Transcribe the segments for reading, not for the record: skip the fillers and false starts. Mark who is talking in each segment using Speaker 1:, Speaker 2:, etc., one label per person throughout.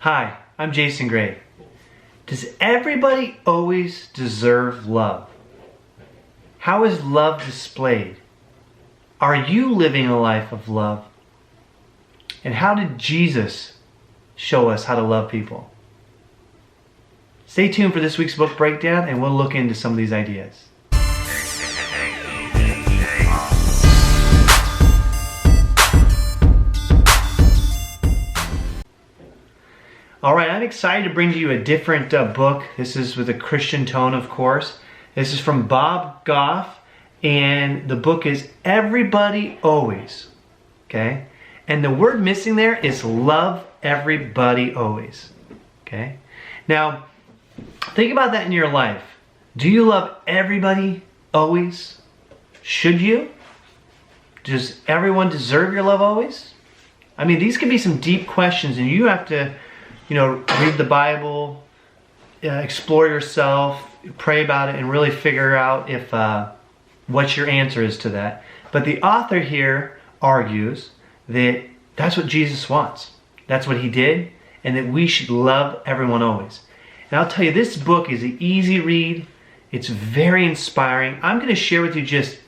Speaker 1: Hi, I'm Jason Gray. Does everybody always deserve love? How is love displayed? Are you living a life of love? And how did Jesus show us how to love people? Stay tuned for this week's book breakdown and we'll look into some of these ideas. Alright, I'm excited to bring to you a different book. This is with a Christian tone, of course. This is from Bob Goff, and the book is Everybody Always. Okay? And the word missing there is love everybody always. Okay? Now, think about that in your life. Do you love everybody always? Should you? Does everyone deserve your love always? I mean, these can be some deep questions, and you have to read the Bible, explore yourself, pray about it, and really figure out if what your answer is to that. But the author here argues that that's what Jesus wants. That's what he did, and that we should love everyone always. And I'll tell you, this book is an easy read. It's very inspiring. I'm going to share with you just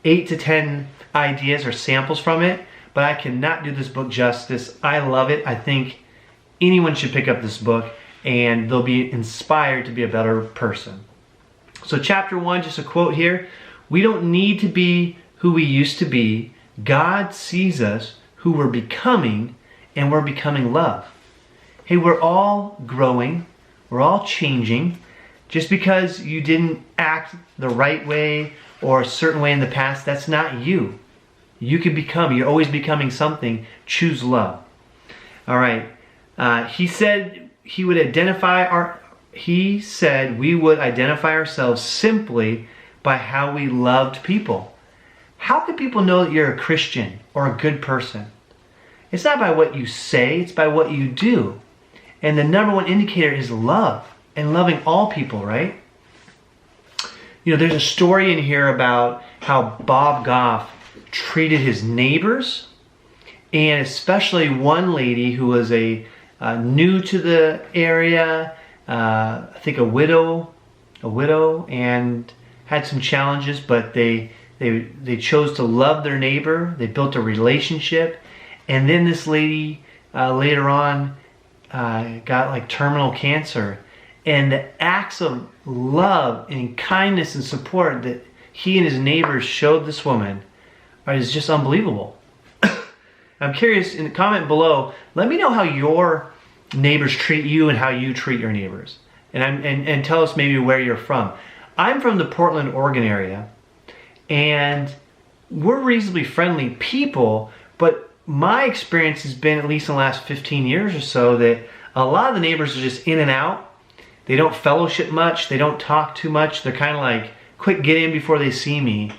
Speaker 1: 8 to 10 ideas or samples from it, but I cannot do this book justice. I love it. I think anyone should pick up this book and they'll be inspired to be a better person. So chapter 1, just a quote here. We don't need to be who we used to be. God sees us who we're becoming, and we're becoming love. Hey, we're all growing. We're all changing. Just because you didn't act the right way or a certain way in the past, that's not you. You can become. You're always becoming something. Choose love. All right. He said we would identify ourselves simply by how we loved people. How can people know that you're a Christian or a good person? It's not by what you say, it's by what you do. And the number one indicator is love, and loving all people, right? There's a story in here about how Bob Goff treated his neighbors, and especially one lady who was new to the area, I think a widow, and had some challenges, but they chose to love their neighbor. They built a relationship, and then this lady later on got like terminal cancer, and the acts of love and kindness and support that he and his neighbors showed this woman is just unbelievable. I'm curious, in the comment below, let me know how your neighbors treat you and how you treat your neighbors. And tell us maybe where you're from. I'm from the Portland, Oregon area, and we're reasonably friendly people, but my experience has been, at least in the last 15 years or so, that a lot of the neighbors are just in and out. They don't fellowship much. They don't talk too much. They're kind of like, quick, get in before they see me.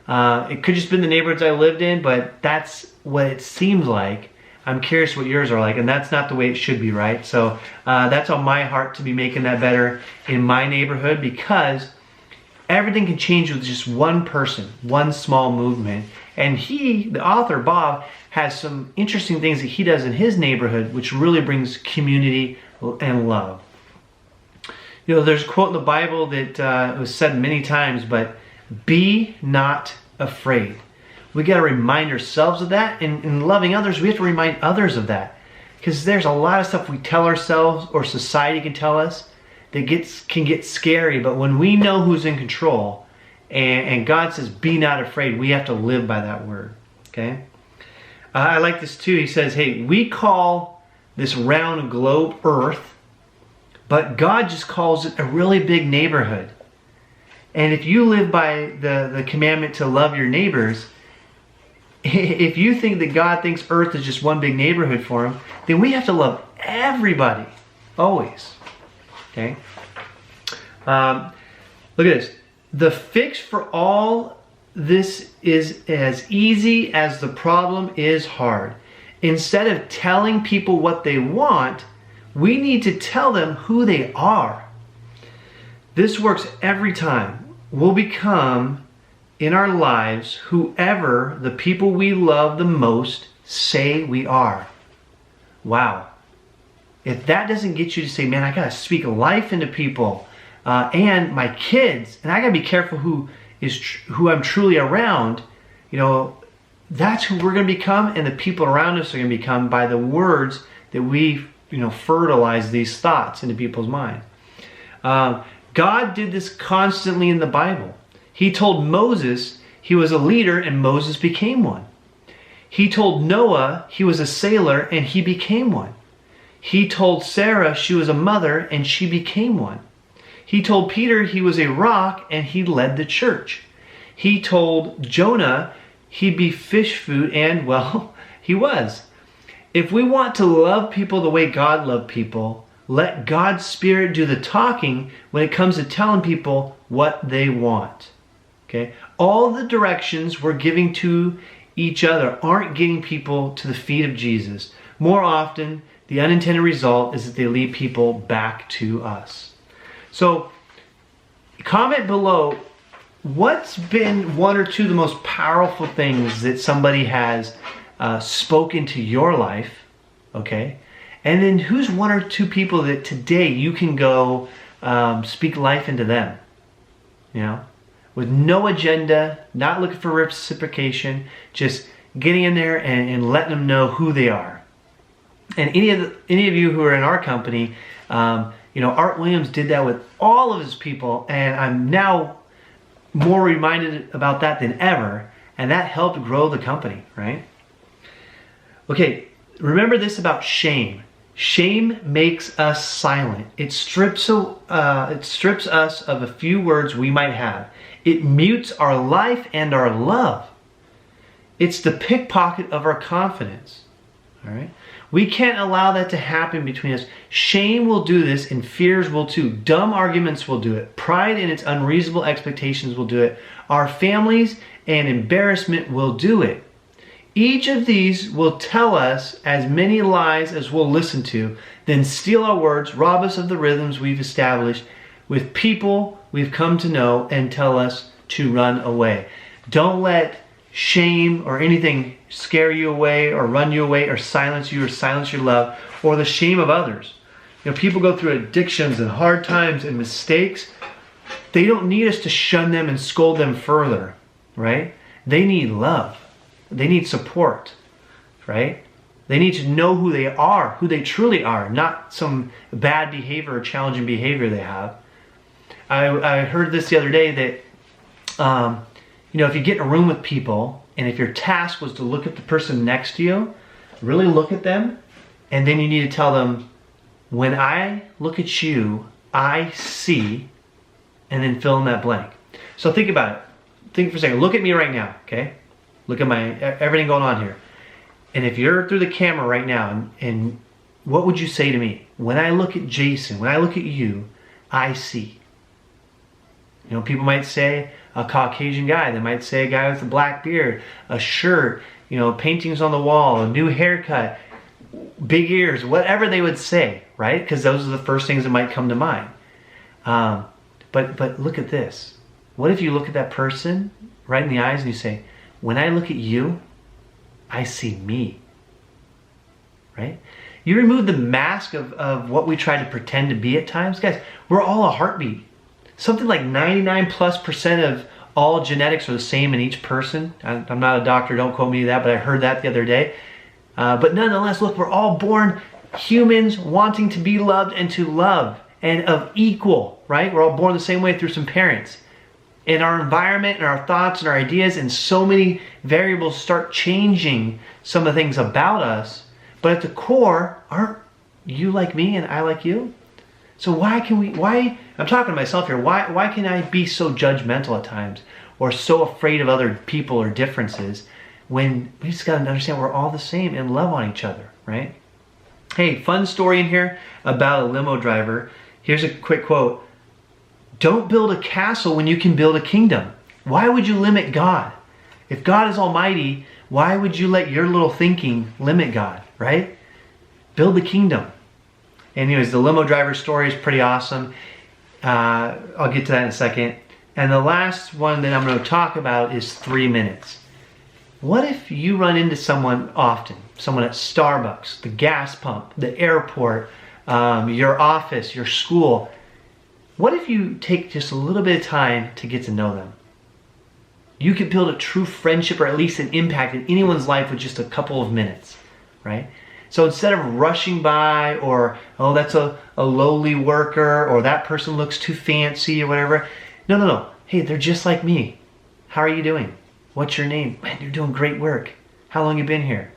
Speaker 1: It could just been the neighborhoods I lived in, but that's what it seems like. I'm curious what yours are like, and that's not the way it should be, right? So that's on my heart to be making that better in my neighborhood, because everything can change with just one person, one small movement. And he, the author, Bob, has some interesting things that he does in his neighborhood, which really brings community and love. There's a quote in the Bible that was said many times, but be not afraid. We got to remind ourselves of that, and in loving others, we have to remind others of that. Because there's a lot of stuff we tell ourselves, or society can tell us, that can get scary. But when we know who's in control, and God says, be not afraid, we have to live by that word. Okay? I like this too. He says, hey, we call this round globe Earth, but God just calls it a really big neighborhood. And if you live by the commandment to love your neighbors, if you think that God thinks Earth is just one big neighborhood for him, then we have to love everybody, always. Okay? Look at this. The fix for all this is as easy as the problem is hard. Instead of telling people what they want, we need to tell them who they are. This works every time. We'll become in our lives whoever the people we love the most say we are. Wow. if that doesn't get you to say, man, I got to speak life into people and my kids, and I got to be careful who I'm truly around, that's who we're going to become, and the people around us are going to become by the words that we fertilize these thoughts into people's mind. God did this constantly in the Bible. He told Moses he was a leader, and Moses became one. He told Noah he was a sailor, and he became one. He told Sarah she was a mother, and she became one. He told Peter he was a rock, and he led the church. He told Jonah he'd be fish food, and, well, he was. If we want to love people the way God loved people, let God's Spirit do the talking when it comes to telling people what they want. Okay? All the directions we're giving to each other aren't getting people to the feet of Jesus. More often, the unintended result is that they lead people back to us. So, comment below, what's been one or two of the most powerful things that somebody has spoken to your life, okay? And then who's one or two people that today you can go speak life into them, with no agenda, not looking for reciprocation, just getting in there and letting them know who they are. And any of you who are in our company, Art Williams did that with all of his people, and I'm now more reminded about that than ever, and that helped grow the company, right? Okay, remember this about shame. Shame makes us silent. It strips us of a few words we might have. It mutes our life and our love. It's the pickpocket of our confidence. All right? We can't allow that to happen between us. Shame will do this, and fears will too. Dumb arguments will do it. Pride and its unreasonable expectations will do it. Our families and embarrassment will do it. Each of these will tell us as many lies as we'll listen to, then steal our words, rob us of the rhythms we've established with people we've come to know, and tell us to run away. Don't let shame or anything scare you away or run you away or silence you or silence your love or the shame of others. People go through addictions and hard times and mistakes. They don't need us to shun them and scold them further, right? They need love. They need support, right? They need to know who they are, who they truly are, not some bad behavior or challenging behavior they have. I heard this the other day that, if you get in a room with people, and if your task was to look at the person next to you, really look at them, and then you need to tell them, when I look at you, I see, and then fill in that blank. So think about it. Think for a second. Look at me right now, okay? Look at everything going on here. And if you're through the camera right now, and what would you say to me? When I look at Jason, when I look at you, I see. People might say a Caucasian guy. They might say a guy with a black beard, a shirt, paintings on the wall, a new haircut, big ears, whatever they would say, right? Because those are the first things that might come to mind. But look at this. What if you look at that person right in the eyes and you say, when I look at you, I see me, right? You remove the mask of what we try to pretend to be at times. Guys, we're all a heartbeat. Something like 99+% of all genetics are the same in each person. I'm not a doctor, don't quote me to that, but I heard that the other day. But nonetheless, look, we're all born humans wanting to be loved and to love, and of equal, right? We're all born the same way through some parents. And our environment and our thoughts and our ideas and so many variables start changing some of the things about us. But at the core, aren't you like me and I like you? So why, I'm talking to myself here, why can I be so judgmental at times or so afraid of other people or differences when we just got to understand we're all the same and love on each other, right? Hey, fun story in here about a limo driver. Here's a quick quote. Don't build a castle when you can build a kingdom. Why would you limit God? If God is almighty, why would you let your little thinking limit God, right? Build the kingdom. Anyways, the limo driver story is pretty awesome. I'll get to that in a second. And the last one that I'm going to talk about is 3 minutes. What if you run into someone often? Someone at Starbucks, the gas pump, the airport, your office, your school. What if you take just a little bit of time to get to know them? You could build a true friendship or at least an impact in anyone's life with just a couple of minutes, right? So instead of rushing by or, oh, that's a lowly worker or that person looks too fancy or whatever. No. Hey, they're just like me. How are you doing? What's your name? Man, you're doing great work. How long you been here?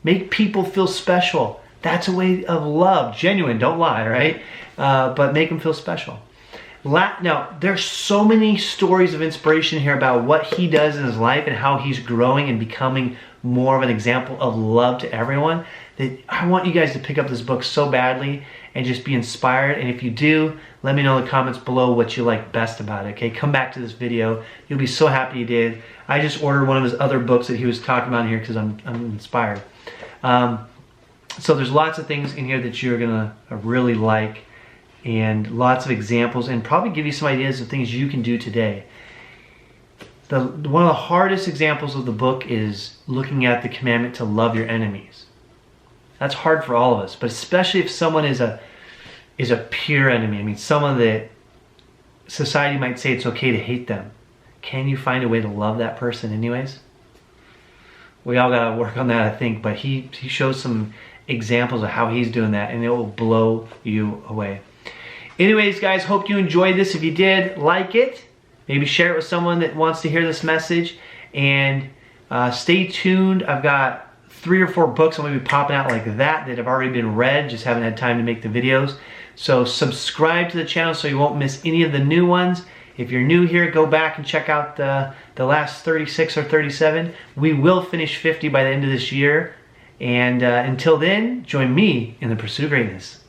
Speaker 1: Make people feel special. That's a way of love. Genuine, don't lie, right? But make them feel special. Now, there's so many stories of inspiration here about what he does in his life and how he's growing and becoming more of an example of love to everyone, that I want you guys to pick up this book so badly and just be inspired. And if you do, let me know in the comments below what you like best about it, okay? Come back to this video. You'll be so happy you did. I just ordered one of his other books that he was talking about here because I'm inspired. So there's lots of things in here that you're gonna really like, and lots of examples, and probably give you some ideas of things you can do today. One of the hardest examples of the book is looking at the commandment to love your enemies. That's hard for all of us, but especially if someone is a pure enemy. I mean, someone that society might say it's okay to hate them. Can you find a way to love that person anyways? We all gotta work on that, I think, but he shows some examples of how he's doing that, and it will blow you away. Anyways, guys, hope you enjoyed this. If you did, like it. Maybe share it with someone that wants to hear this message. And stay tuned. I've got 3 or 4 books I'm going to be popping out like that have already been read. Just haven't had time to make the videos. So subscribe to the channel so you won't miss any of the new ones. If you're new here, go back and check out the last 36 or 37. We will finish 50 by the end of this year. And until then, join me in the pursuit of greatness.